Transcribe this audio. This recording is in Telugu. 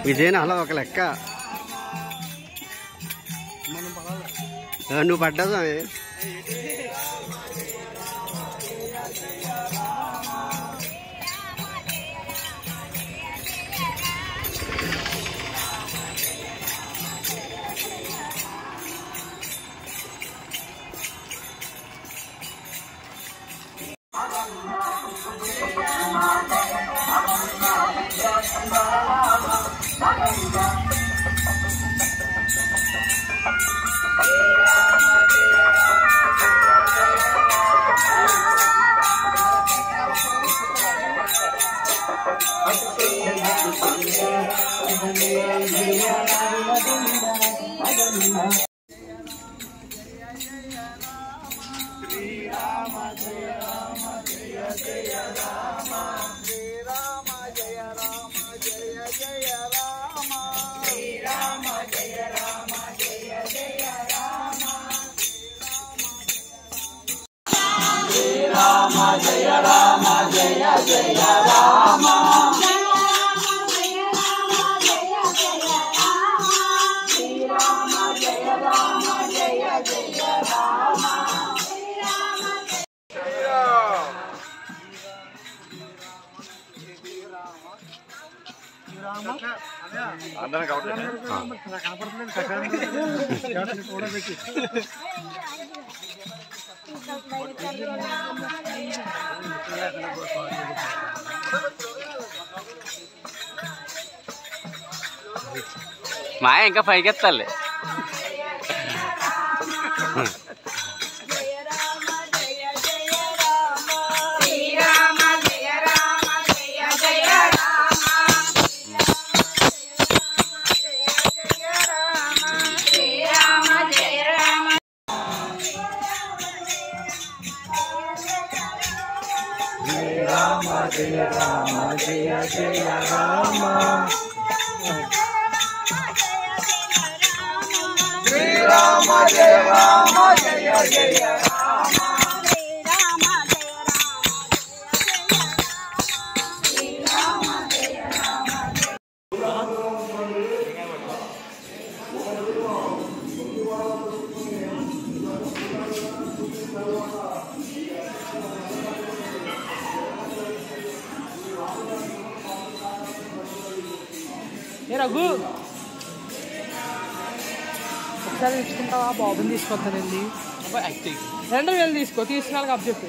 విజయన్ అలా ఒక లెక్క నువ్వు పడ్డావు స్వామి. మాయ ఇంకా పైకెత్తాలి. జయ రామ జయ జయ రామ శ్రీ రామ జయ రామ జయ జయ రామ శ్రీ రామ జయ రామ జయ రామ రఘు ఒకసారి తెచ్చుకుంటావా? బాబుని తీసుకొస్తానండి. 2,000 తీసుకో, తీసుకున్నాక అప్ చెప్పి.